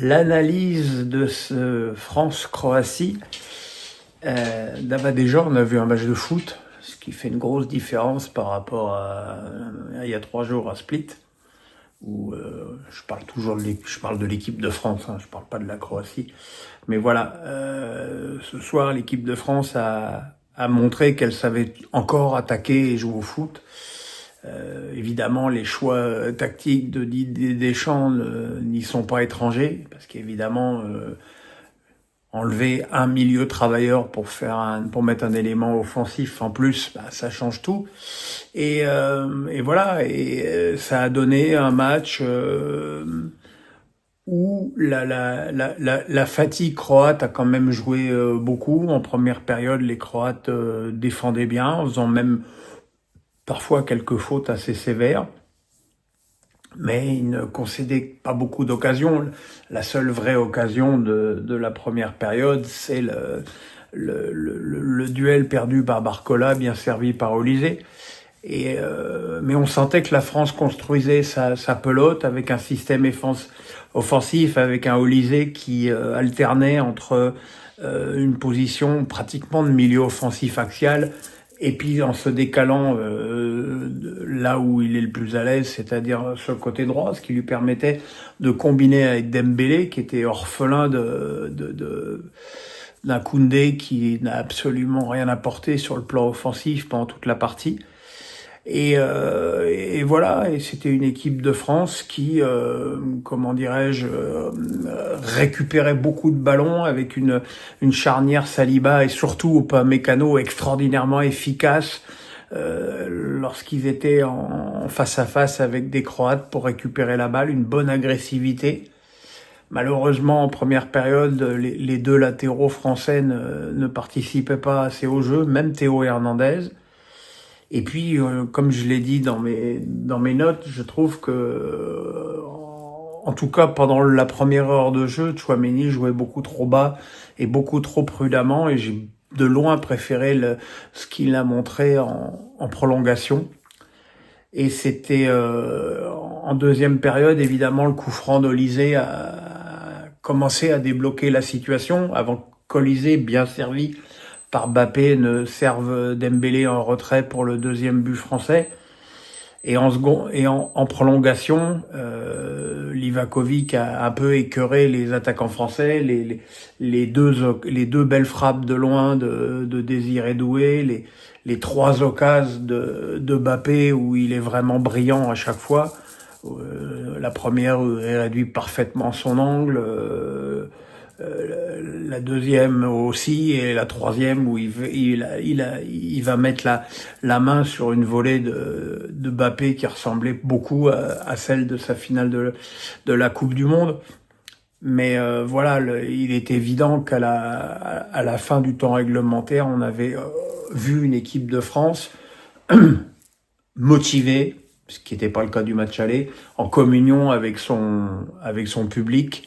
L'analyse de ce France-Croatie, déjà on a vu un match de foot, ce qui fait une grosse différence par rapport à il y a 3 jours à Split, où je parle de l'équipe de France, hein, je parle pas de la Croatie. Mais voilà, ce soir l'équipe de France a montré qu'elle savait encore attaquer et jouer au foot. Évidemment, les choix tactiques de Didier Deschamps n'y sont pas étrangers, parce qu'évidemment, enlever un milieu travailleur pour mettre un élément offensif en plus, ça change tout. Et voilà, ça a donné un match où la fatigue croate a quand même joué beaucoup. En première période, les Croates défendaient bien, en faisant même parfois quelques fautes assez sévères, mais ils ne concédaient pas beaucoup d'occasions. La seule vraie occasion de la première période, c'est le duel perdu par Barcola, bien servi par Olise. Mais on sentait que la France construisait sa pelote avec un système offensif, avec un Olise qui alternait entre une position pratiquement de milieu offensif axial, et puis en se décalant là où il est le plus à l'aise, c'est-à-dire sur le côté droit, ce qui lui permettait de combiner avec Dembélé, qui était orphelin d'un Koundé qui n'a absolument rien apporté sur le plan offensif pendant toute la partie. Et voilà, et c'était une équipe de France qui, récupérait beaucoup de ballons avec une charnière Saliba et surtout Upamecano extraordinairement efficace lorsqu'ils étaient en face à face avec des Croates pour récupérer la balle, une bonne agressivité. Malheureusement, en première période, les 2 latéraux français ne participaient pas assez au jeu, même Théo Hernandez. Et puis, comme je l'ai dit dans mes notes, je trouve que, en tout cas pendant la première heure de jeu, Tchouaméni jouait beaucoup trop bas et beaucoup trop prudemment, et j'ai de loin préféré ce qu'il a montré en prolongation. Et c'était en deuxième période, évidemment, le coup franc d'Olise a commencé à débloquer la situation avant qu'Olise, bien servi par Mbappé, ne serve Dembélé en retrait pour le deuxième but français. Et en prolongation, Livakovic a un peu écœuré les attaquants français, les deux belles frappes de loin de Désiré Doué, les 3 occasions de Mbappé où il est vraiment brillant à chaque fois. La première, il réduit parfaitement son angle. La deuxième aussi, et la troisième où il va mettre la main sur une volée de Mbappé qui ressemblait beaucoup à celle de sa finale de la Coupe du Monde. Mais voilà, il est évident qu'à la fin du temps réglementaire, on avait vu une équipe de France motivée, ce qui n'était pas le cas du match aller, en communion avec son public,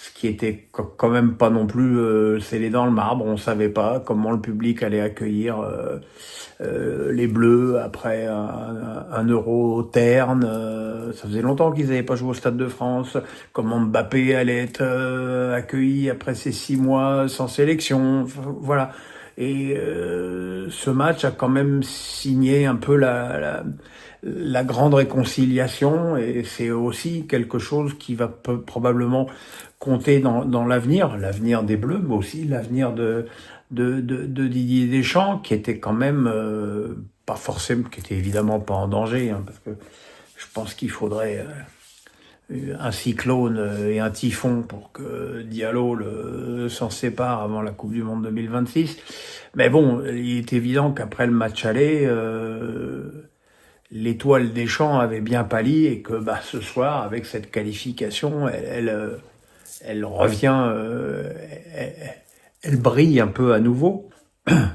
ce qui était quand même pas non plus scellé dans le marbre. On savait pas comment le public allait accueillir les Bleus après un Euro terne. Ça faisait longtemps qu'ils n'avaient pas joué au Stade de France. Comment Mbappé allait être accueilli après ces 6 mois sans sélection. Voilà. Et ce match a quand même signé un peu la grande réconciliation, et c'est aussi quelque chose qui va probablement compter dans l'avenir des Bleus, mais aussi l'avenir de Didier Deschamps, qui était quand même pas forcément, qui était évidemment pas en danger, hein, parce que je pense qu'il faudrait un cyclone et un typhon pour que Diallo s'en sépare avant la Coupe du Monde 2026. Mais bon, il est évident qu'après le match aller, l'étoile Deschamps avait bien pâli, et que ce soir, avec cette qualification, elle revient, elle brille un peu à nouveau.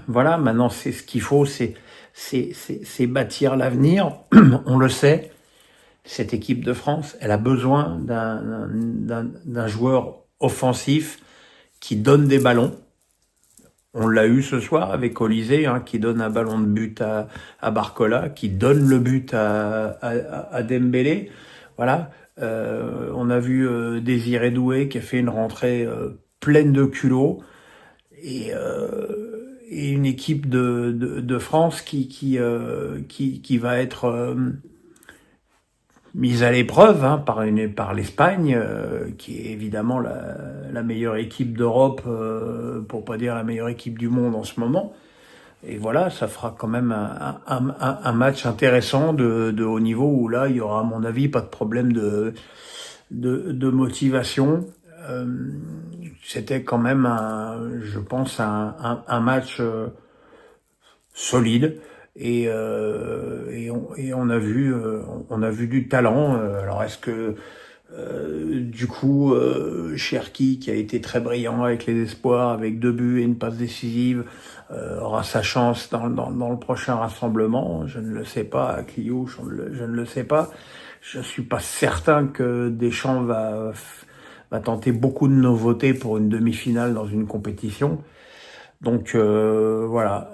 Voilà, maintenant c'est ce qu'il faut, c'est bâtir l'avenir. On le sait, cette équipe de France, elle a besoin d'un joueur offensif qui donne des ballons. On l'a eu ce soir avec Olise, hein, qui donne un ballon de but à Barcola, qui donne le but à Dembélé. Voilà. On a vu Désiré Doué qui a fait une rentrée pleine de culot et une équipe de France qui va être mise à l'épreuve hein, par l'Espagne, qui est évidemment la meilleure équipe d'Europe, pour pas dire la meilleure équipe du monde en ce moment. Et voilà, ça fera quand même un match intéressant de haut niveau où là, il y aura à mon avis pas de problème de motivation. Euh, C'était quand même, je pense, un match solide et on a vu du talent. Alors est-ce que du coup, Cherki, qui a été très brillant avec les espoirs, avec 2 buts et une passe décisive, aura sa chance dans le prochain rassemblement? Je ne le sais pas. À Clio, je ne le sais pas. Je suis pas certain que Deschamps va tenter beaucoup de nouveautés pour une demi-finale dans une compétition. Donc voilà.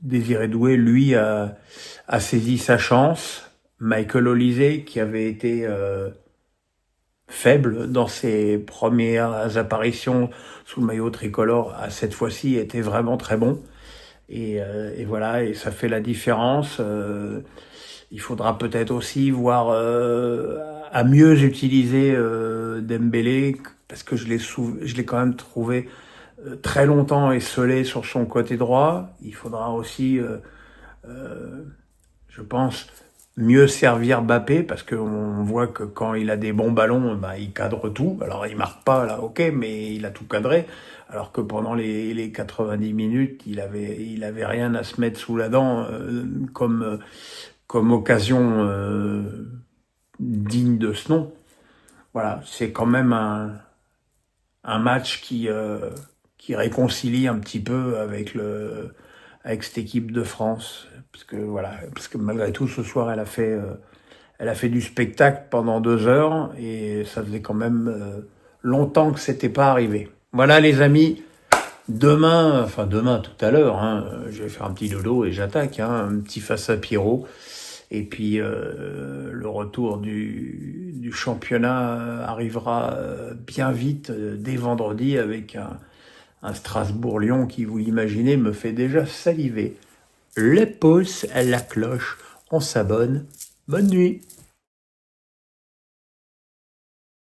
Désiré Doué, lui, a saisi sa chance. Michael Olise, qui avait été faible dans ses premières apparitions sous le maillot tricolore, a cette fois-ci été vraiment très bon. Et voilà, et ça fait la différence. Il faudra peut-être aussi voir à mieux utiliser Dembélé, parce que je l'ai quand même trouvé très longtemps esselé sur son côté droit. Il faudra aussi, je pense, mieux servir Mbappé, parce qu'on voit que quand il a des bons ballons, bah, il cadre tout. Alors il marque pas là, ok, mais il a tout cadré. Alors que pendant les 90 minutes, il avait rien à se mettre sous la dent comme occasion digne de ce nom. Voilà, c'est quand même un match qui réconcilie un petit peu avec cette équipe de France, parce que voilà, parce que malgré tout ce soir elle a fait du spectacle pendant 2 heures et ça faisait quand même longtemps que c'était pas arrivé. Voilà les amis, demain tout à l'heure, hein, je vais faire un petit dodo et j'attaque, hein, un petit face à Pierrot. Et puis le retour du championnat arrivera bien vite dès vendredi avec un Strasbourg-Lyon qui, vous l'imaginez, me fait déjà saliver. Les pouces à la cloche, on s'abonne. Bonne nuit.